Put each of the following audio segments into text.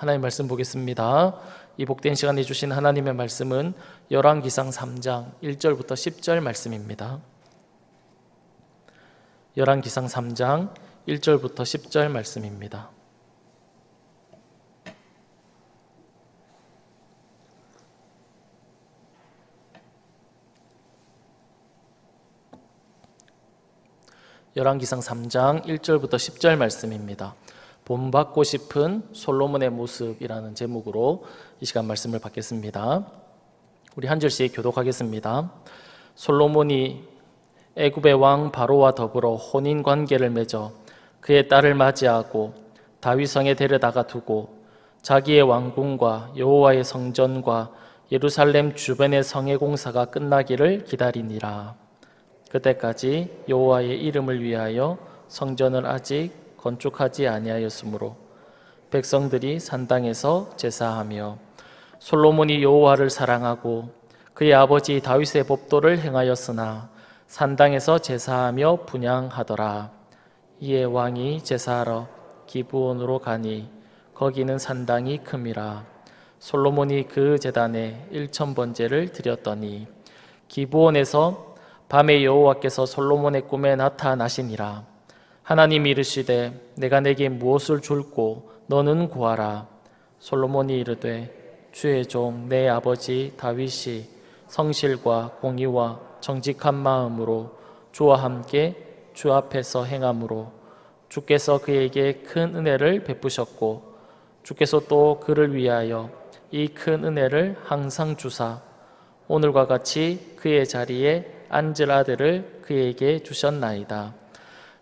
하나님 말씀 보겠습니다. 이 복된 시간에 주신 하나님의 말씀은 열왕기상 3장 1절부터 10절 말씀입니다. 열왕기상 3장 1절부터 10절 말씀입니다. 열왕기상 3장 1절부터 10절 말씀입니다. 본받고 싶은 솔로몬의 모습이라는 제목으로 이 시간 말씀을 받겠습니다. 우리 한 절씩 교독하겠습니다. 솔로몬이 애굽의 왕 바로와 더불어 혼인 관계를 맺어 그의 딸을 맞이하고 다윗성에 데려다가 두고 자기의 왕궁과 여호와의 성전과 예루살렘 주변의 성의 공사가 끝나기를 기다리니라. 그때까지 여호와의 이름을 위하여 성전을 아직 건축하지 아니하였으므로 백성들이 산당에서 제사하며 솔로몬이 여호와를 사랑하고 그의 아버지 다윗의 법도를 행하였으나 산당에서 제사하며 분향하더라. 이에 왕이 제사하러 기브온으로 가니 거기는 산당이 큼이라. 솔로몬이 그 제단에 1000번제를 드렸더니 기브온에서 밤에 여호와께서 솔로몬의 꿈에 나타나시니라. 하나님이 이르시되 내가 내게 무엇을 줄고 너는 구하라. 솔로몬이 이르되 주의 종 내 아버지 다윗이 성실과 공의와 정직한 마음으로 주와 함께 주 앞에서 행함으로 주께서 그에게 큰 은혜를 베푸셨고 주께서 또 그를 위하여 이 큰 은혜를 항상 주사 오늘과 같이 그의 자리에 앉을 아들을 그에게 주셨나이다.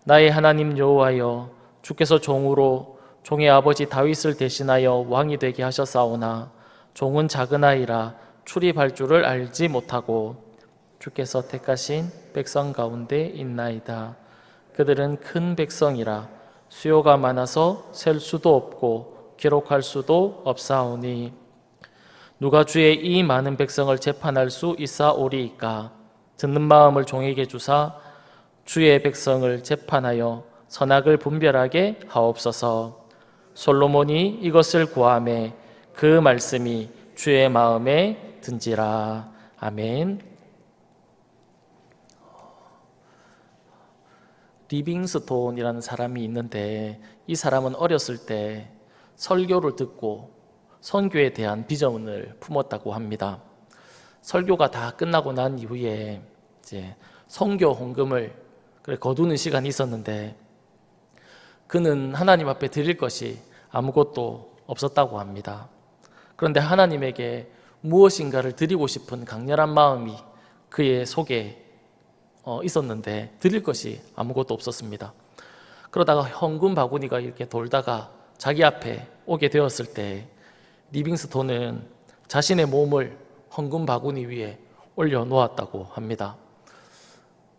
나의 하나님 여호와여, 주께서 종으로 종의 아버지 다윗을 대신하여 왕이 되게 하셨사오나 종은 작은 아이라 출입할 줄을 알지 못하고 주께서 택하신 백성 가운데 있나이다. 그들은 큰 백성이라 수요가 많아서 셀 수도 없고 기록할 수도 없사오니 누가 주의 이 많은 백성을 재판할 수 있사오리이까. 듣는 마음을 종에게 주사 주의 백성을 재판하여 선악을 분별하게 하옵소서. 솔로몬이 이것을 구하매 그 말씀이 주의 마음에 든지라. 아멘. 리빙스톤이라는 사람이 있는데 이 사람은 어렸을 때 설교를 듣고 선교에 대한 비전을 품었다고 합니다. 설교가 다 끝나고 난 이후에 이제 선교 헌금을 거두는 시간이 있었는데 그는 하나님 앞에 드릴 것이 아무것도 없었다고 합니다. 그런데 하나님에게 무엇인가를 드리고 싶은 강렬한 마음이 그의 속에 있었는데 드릴 것이 아무것도 없었습니다. 그러다가 헌금 바구니가 이렇게 돌다가 자기 앞에 오게 되었을 때 리빙스톤은 자신의 몸을 헌금 바구니 위에 올려놓았다고 합니다.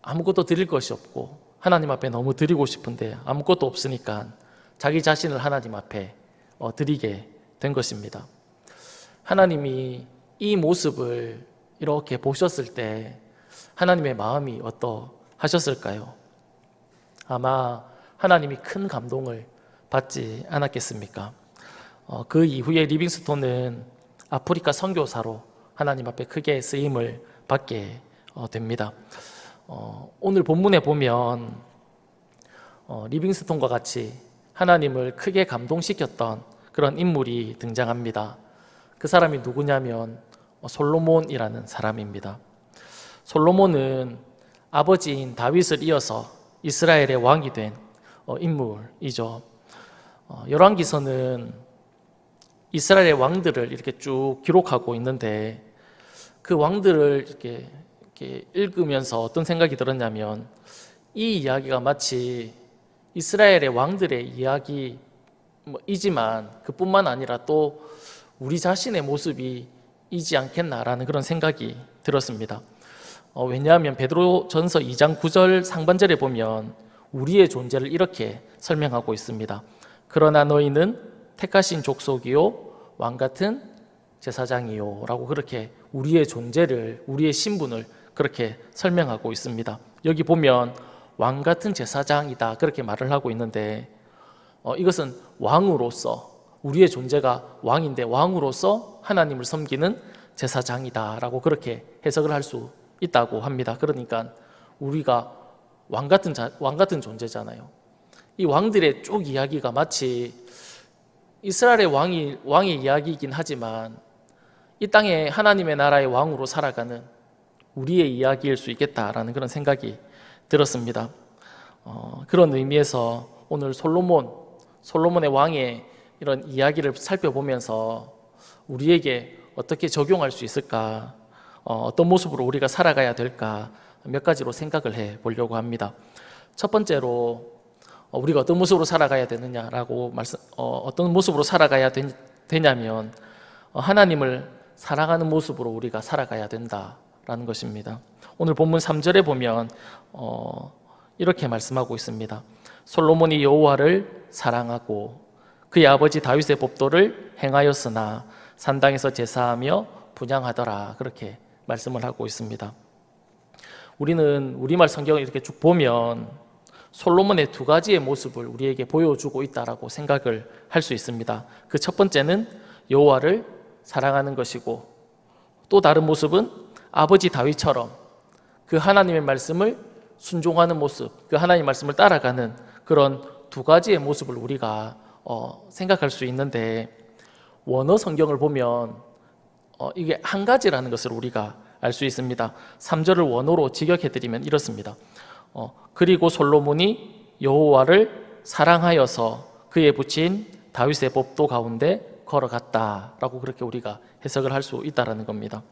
아무것도 드릴 것이 없고 하나님 앞에 너무 드리고 싶은데 아무것도 없으니까 자기 자신을 하나님 앞에 드리게 된 것입니다. 하나님이 이 모습을 이렇게 보셨을 때 하나님의 마음이 어떠하셨을까요? 아마 하나님이 큰 감동을 받지 않았겠습니까? 그 이후에 리빙스톤은 아프리카 선교사로 하나님 앞에 크게 쓰임을 받게 됩니다. 오늘 본문에 보면 리빙스톤과 같이 하나님을 크게 감동시켰던 그런 인물이 등장합니다. 그 사람이 누구냐면 솔로몬이라는 사람입니다. 솔로몬은 아버지인 다윗을 이어서 이스라엘의 왕이 된 인물이죠. 열왕기서는 이스라엘의 왕들을 이렇게 쭉 기록하고 있는데 그 왕들을 이렇게 읽으면서 어떤 생각이 들었냐면 이 이야기가 마치 이스라엘의 왕들의 이야기이지만 그뿐만 아니라 또 우리 자신의 모습이지 않겠나라는 그런 생각이 들었습니다. 왜냐하면 베드로전서 2장 9절 상반절에 보면 우리의 존재를 이렇게 설명하고 있습니다. 그러나 너희는 택하신 족속이요 왕같은 제사장이요 라고 그렇게 우리의 존재를, 우리의 신분을 그렇게 설명하고 있습니다. 여기 보면 왕같은 제사장이다 그렇게 말을 하고 있는데 이것은 왕으로서 우리의 존재가 왕인데 왕으로서 하나님을 섬기는 제사장이다라고 그렇게 해석을 할 수 있다고 합니다. 그러니까 우리가 왕 같은 존재잖아요. 이 왕들의 쭉 이야기가 마치 이스라엘의 왕의 이야기이긴 하지만 이 땅에 하나님의 나라의 왕으로 살아가는 우리의 이야기일 수 있겠다라는 그런 생각이 들었습니다. 그런 의미에서 오늘 솔로몬의 왕의 이런 이야기를 살펴보면서 우리에게 어떻게 적용할 수 있을까, 어떤 모습으로 우리가 살아가야 될까 몇 가지로 생각을 해 보려고 합니다. 첫 번째로 우리가 어떤 모습으로 살아가야 되느냐라고 어떤 모습으로 살아가야 되냐면 하나님을 사랑하는 모습으로 우리가 살아가야 된다라는 것입니다. 오늘 본문 3절에 보면 이렇게 말씀하고 있습니다. 솔로몬이 여호와를 사랑하고 그의 아버지 다윗의 법도를 행하였으나 산당에서 제사하며 분향하더라, 그렇게 말씀을 하고 있습니다. 우리는 우리말 성경을 이렇게 쭉 보면 솔로몬의 두 가지의 모습을 우리에게 보여주고 있다라고 생각을 할 수 있습니다. 그 첫 번째는 여호와를 사랑하는 것이고, 또 다른 모습은 아버지 다윗처럼 그 하나님의 말씀을 순종하는 모습, 그 하나님의 말씀을 따라가는 그런 두 가지의 모습을 우리가 생각할 수 있는데, 원어 성경을 보면 이게 한 가지라는 것을 우리가 알 수 있습니다. 3절을 원어로 직역해드리면 이렇습니다. 그리고 솔로몬이 여호와를 사랑하여서 그에 붙인 다윗의 법도 가운데 걸어갔다라고 그렇게 우리가 해석을 할 수 있다는 겁니다.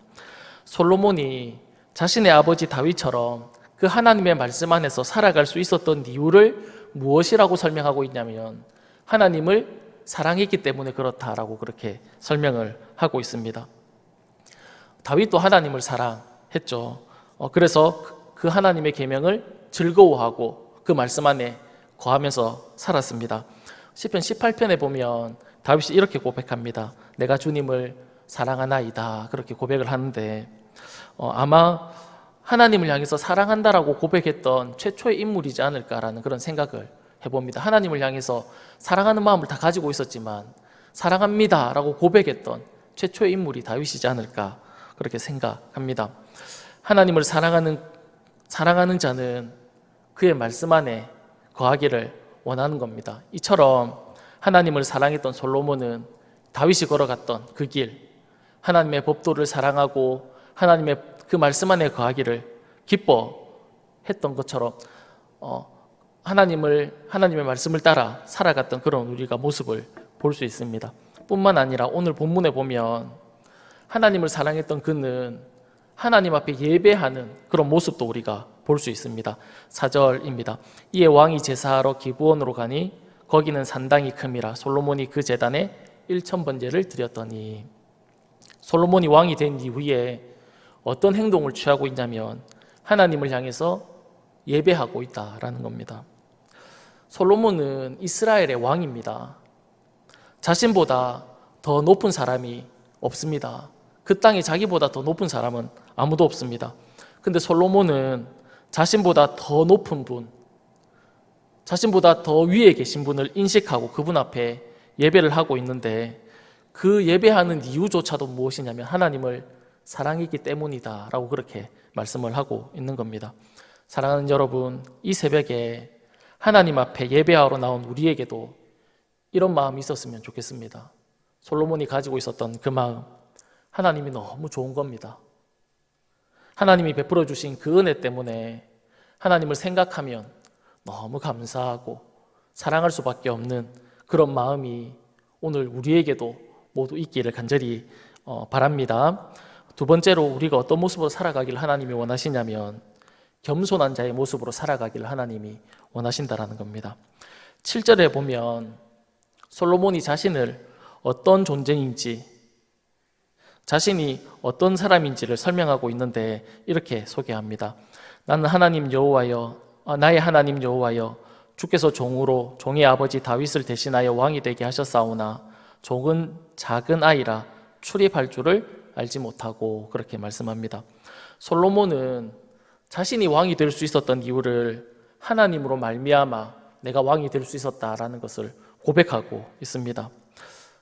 솔로몬이 자신의 아버지 다윗처럼 그 하나님의 말씀 안에서 살아갈 수 있었던 이유를 무엇이라고 설명하고 있냐면 하나님을 사랑했기 때문에 그렇다라고 그렇게 설명을 하고 있습니다. 다윗도 하나님을 사랑했죠. 그래서 그 하나님의 계명을 즐거워하고 그 말씀 안에 거하면서 살았습니다. 시편 18편에 보면 다윗이 이렇게 고백합니다. 내가 주님을 사랑하나이다, 그렇게 고백을 하는데 아마 하나님을 향해서 사랑한다라고 고백했던 최초의 인물이지 않을까라는 그런 생각을 해봅니다. 하나님을 향해서 사랑하는 마음을 다 가지고 있었지만 사랑합니다 라고 고백했던 최초의 인물이 다윗이지 않을까 그렇게 생각합니다. 하나님을 사랑하는 자는 그의 말씀 안에 거하기를 원하는 겁니다. 이처럼 하나님을 사랑했던 솔로몬은 다윗이 걸어갔던 그 길, 하나님의 법도를 사랑하고 하나님의 그 말씀 안에 거하기를 기뻐했던 것처럼 하나님의 말씀을 따라 살아갔던 그런 우리가 모습을 볼 수 있습니다. 뿐만 아니라 오늘 본문에 보면 하나님을 사랑했던 그는 하나님 앞에 예배하는 그런 모습도 우리가 볼 수 있습니다. 4절입니다. 이에 왕이 제사하러 기브온으로 가니 거기는 산당이 큼이라 솔로몬이 그 제단에 1000번제를 드렸더니, 솔로몬이 왕이 된 이후에 어떤 행동을 취하고 있냐면 하나님을 향해서 예배하고 있다라는 겁니다. 솔로몬은 이스라엘의 왕입니다. 자신보다 더 높은 사람이 없습니다. 그 땅에 자기보다 더 높은 사람은 아무도 없습니다. 근데 솔로몬은 자신보다 더 높은 분, 자신보다 더 위에 계신 분을 인식하고 그분 앞에 예배를 하고 있는데, 그 예배하는 이유조차도 무엇이냐면 하나님을 사랑했기 때문이다 라고 그렇게 말씀을 하고 있는 겁니다. 사랑하는 여러분, 이 새벽에 하나님 앞에 예배하러 나온 우리에게도 이런 마음이 있었으면 좋겠습니다. 솔로몬이 가지고 있었던 그 마음, 하나님이 너무 좋은 겁니다. 하나님이 베풀어 주신 그 은혜 때문에 하나님을 생각하면 너무 감사하고 사랑할 수밖에 없는 그런 마음이 오늘 우리에게도 모두 있기를 간절히 바랍니다. 두 번째로 우리가 어떤 모습으로 살아가기를 하나님이 원하시냐면 겸손한 자의 모습으로 살아가기를 하나님이 원하신다라는 겁니다. 7절에 보면 솔로몬이 자신을 어떤 존재인지, 자신이 어떤 사람인지를 설명하고 있는데 이렇게 소개합니다. 나는 하나님 여호와여, 나의 하나님 여호와여, 주께서 종으로 종의 아버지 다윗을 대신하여 왕이 되게 하셨사오나 종은 작은 아이라 출입할 줄을 알지 못하고, 그렇게 말씀합니다. 솔로몬은 자신이 왕이 될 수 있었던 이유를 하나님으로 말미암아 내가 왕이 될 수 있었다라는 것을 고백하고 있습니다.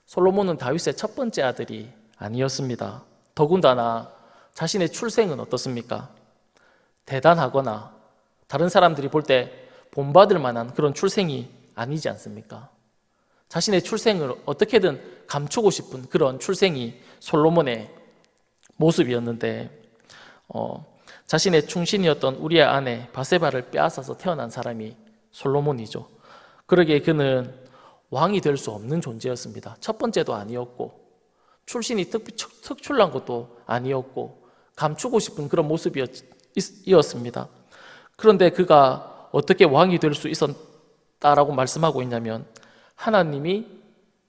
솔로몬은 다윗의 첫 번째 아들이 아니었습니다. 더군다나 자신의 출생은 어떻습니까? 대단하거나 다른 사람들이 볼 때 본받을 만한 그런 출생이 아니지 않습니까? 자신의 출생을 어떻게든 감추고 싶은 그런 출생이 솔로몬의 모습이었는데 자신의 충신이었던 우리의 아내 바세바를 빼앗아서 태어난 사람이 솔로몬이죠. 그러기에 그는 왕이 될 수 없는 존재였습니다. 첫 번째도 아니었고 출신이 특출난 것도 아니었고 감추고 싶은 그런 모습이었습니다. 그런데 그가 어떻게 왕이 될 수 있었다라고 말씀하고 있냐면 하나님이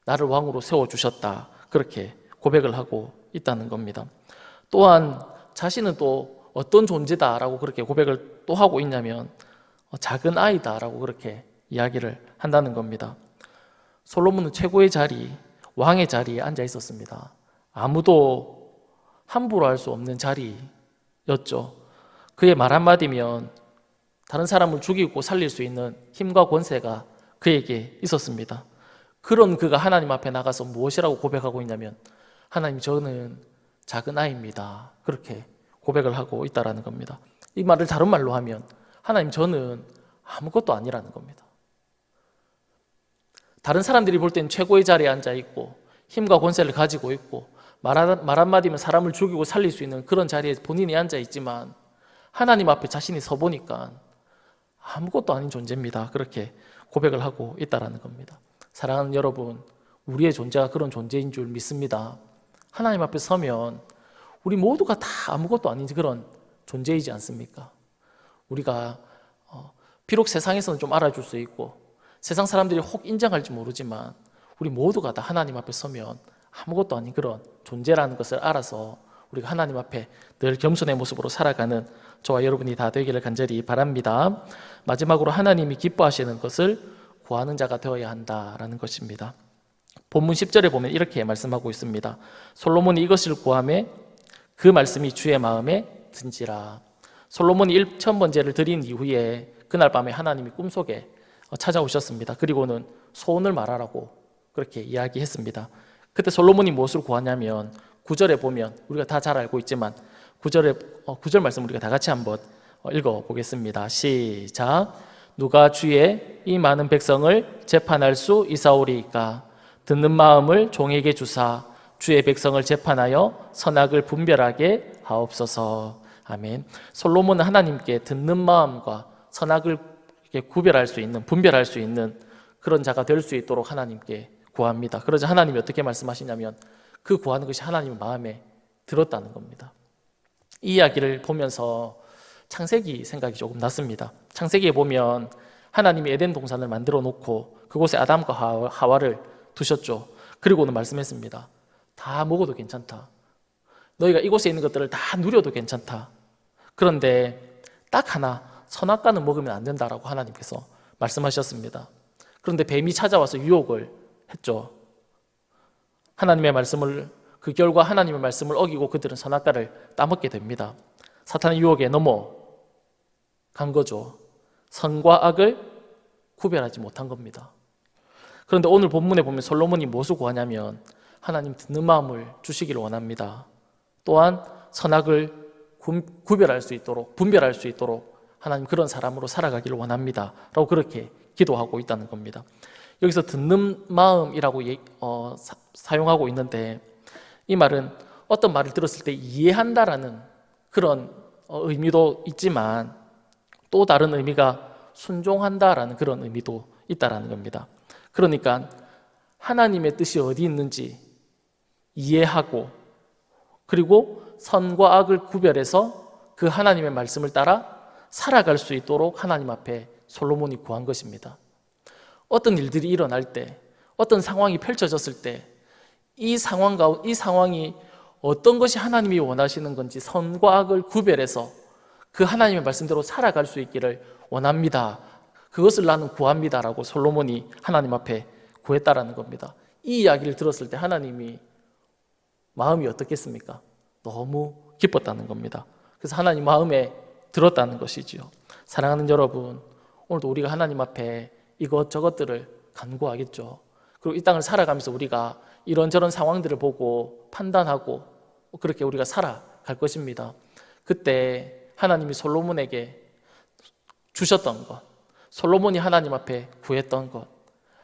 나를 왕으로 세워주셨다, 그렇게 고백을 하고 있다는 겁니다. 또한 자신은 또 어떤 존재다라고 그렇게 고백을 또 하고 있냐면 작은 아이다라고 그렇게 이야기를 한다는 겁니다. 솔로몬은 최고의 자리, 왕의 자리에 앉아 있었습니다. 아무도 함부로 할 수 없는 자리였죠. 그의 말 한마디면 다른 사람을 죽이고 살릴 수 있는 힘과 권세가 그에게 있었습니다. 그런 그가 하나님 앞에 나가서 무엇이라고 고백하고 있냐면 하나님, 저는 작은 아이입니다, 그렇게 고백을 하고 있다는 겁니다. 이 말을 다른 말로 하면 하나님, 저는 아무것도 아니라는 겁니다. 다른 사람들이 볼 땐 최고의 자리에 앉아 있고 힘과 권세를 가지고 있고 말 한마디면 사람을 죽이고 살릴 수 있는 그런 자리에 본인이 앉아 있지만 하나님 앞에 자신이 서 보니까 아무것도 아닌 존재입니다, 그렇게 고백을 하고 있다는 겁니다. 사랑하는 여러분, 우리의 존재가 그런 존재인 줄 믿습니다. 하나님 앞에 서면 우리 모두가 다 아무것도 아닌 그런 존재이지 않습니까? 우리가 비록 세상에서는 좀 알아줄 수 있고 세상 사람들이 혹 인정할지 모르지만 우리 모두가 다 하나님 앞에 서면 아무것도 아닌 그런 존재라는 것을 알아서 우리가 하나님 앞에 늘 겸손의 모습으로 살아가는 저와 여러분이 다 되기를 간절히 바랍니다. 마지막으로 하나님이 기뻐하시는 것을 구하는 자가 되어야 한다라는 것입니다. 본문 10절에 보면 이렇게 말씀하고 있습니다. 솔로몬이 이것을 구하매 그 말씀이 주의 마음에 든지라. 솔로몬이 1000번제를 드린 이후에 그날 밤에 하나님이 꿈속에 찾아오셨습니다. 그리고는 소원을 말하라고 그렇게 이야기했습니다. 그때 솔로몬이 무엇을 구하냐면 9절에 보면 우리가 다 잘 알고 있지만 9절 말씀 우리가 다 같이 한번 읽어보겠습니다. 시작. 누가 주의 이 많은 백성을 재판할 수 있사오리이까? 듣는 마음을 종에게 주사 주의 백성을 재판하여 선악을 분별하게 하옵소서. 아멘. 솔로몬은 하나님께 듣는 마음과 선악을 구별할 수 있는, 분별할 수 있는 그런 자가 될 수 있도록 하나님께 구합니다. 그러자 하나님이 어떻게 말씀하시냐면 그 구하는 것이 하나님의 마음에 들었다는 겁니다. 이 이야기를 보면서 창세기 생각이 조금 났습니다. 창세기에 보면 하나님이 에덴 동산을 만들어 놓고 그곳에 아담과 하와를 두셨죠. 그리고는 말씀했습니다. 다 먹어도 괜찮다. 너희가 이곳에 있는 것들을 다 누려도 괜찮다. 그런데 딱 하나, 선악과는 먹으면 안 된다라고 하나님께서 말씀하셨습니다. 그런데 뱀이 찾아와서 유혹을 했죠. 하나님의 말씀을, 그 결과 하나님의 말씀을 어기고 그들은 선악과를 따먹게 됩니다. 사탄의 유혹에 넘어간 거죠. 선과 악을 구별하지 못한 겁니다. 그런데 오늘 본문에 보면 솔로몬이 무엇을 구하냐면 하나님 듣는 마음을 주시기를 원합니다. 또한 선악을 구별할 수 있도록, 분별할 수 있도록 하나님 그런 사람으로 살아가기를 원합니다 라고 그렇게 기도하고 있다는 겁니다. 여기서 듣는 마음이라고 사용하고 있는데 이 말은 어떤 말을 들었을 때 이해한다라는 그런 의미도 있지만 또 다른 의미가 순종한다라는 그런 의미도 있다라는 겁니다. 그러니까 하나님의 뜻이 어디 있는지 이해하고 그리고 선과 악을 구별해서 그 하나님의 말씀을 따라 살아갈 수 있도록 하나님 앞에 솔로몬이 구한 것입니다. 어떤 일들이 일어날 때, 어떤 상황이 펼쳐졌을 때 이 상황이 어떤 것이 하나님이 원하시는 건지 선과 악을 구별해서 그 하나님의 말씀대로 살아갈 수 있기를 원합니다. 그것을 나는 구합니다라고 솔로몬이 하나님 앞에 구했다라는 겁니다. 이 이야기를 들었을 때 하나님이 마음이 어떻겠습니까? 너무 기뻤다는 겁니다. 그래서 하나님 마음에 들었다는 것이지요. 사랑하는 여러분, 오늘도 우리가 하나님 앞에 이것저것들을 간구하겠죠. 그리고 이 땅을 살아가면서 우리가 이런저런 상황들을 보고 판단하고 그렇게 우리가 살아갈 것입니다. 그때 하나님이 솔로몬에게 주셨던 것, 솔로몬이 하나님 앞에 구했던 것,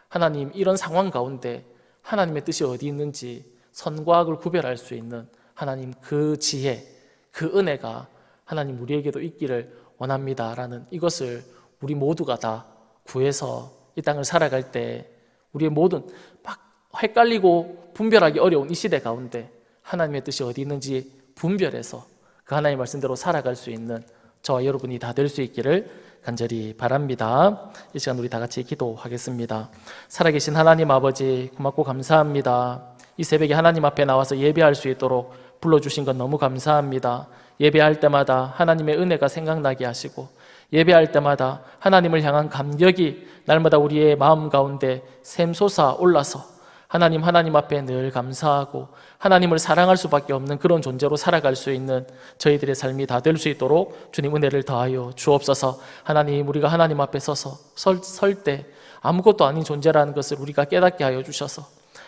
하나님 이런 상황 가운데 하나님의 뜻이 어디 있는지 선과 악을 구별할 수 있는 하나님 그 지혜, 그 은혜가 하나님 우리에게도 있기를 원합니다라는 이것을 우리 모두가 다 구해서 이 땅을 살아갈 때 우리의 모든 막 헷갈리고 분별하기 어려운 이 시대 가운데 하나님의 뜻이 어디 있는지 분별해서 그 하나님의 말씀대로 살아갈 수 있는 저와 여러분이 다 될 수 있기를 간절히 바랍니다. 이 시간 우리 다 같이 기도하겠습니다. 살아계신 하나님 아버지 고맙고 감사합니다. 이 새벽에 하나님 앞에 나와서 예배할 수 있도록 불러주신 것 너무 감사합니다. 예배할 때마다 하나님의 은혜가 생각나게 하시고 예배할 때마다 하나님을 향한 감격이 날마다 우리의 마음 가운데 샘솟아 올라서 하나님 앞에 늘 감사하고 하나님을 사랑할 수밖에 없는 그런 존재로 살아갈 수 있는 저희들의 삶이 다 될 수 있도록 주님 은혜를 더하여 주옵소서. 하나님, 우리가 하나님 앞에 서서 설 때 아무것도 아닌 존재라는 것을 우리가 깨닫게 하여 주셔서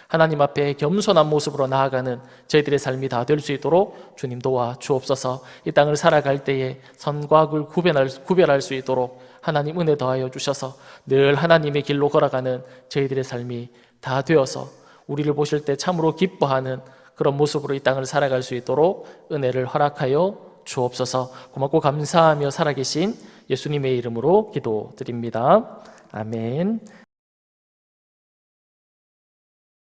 하나님 앞에 겸손한 모습으로 나아가는 저희들의 삶이 다 될 수 있도록 주님 도와 주옵소서. 이 땅을 살아갈 때에 선과 악을 구별할 수 있도록 하나님 은혜 더하여 주셔서 늘 하나님의 길로 걸어가는 저희들의 삶이 다 되어서 우리를 보실 때 참으로 기뻐하는 그런 모습으로 이 땅을 살아갈 수 있도록 은혜를 허락하여 주옵소서. 고맙고 감사하며 살아계신 예수님의 이름으로 기도드립니다. 아멘.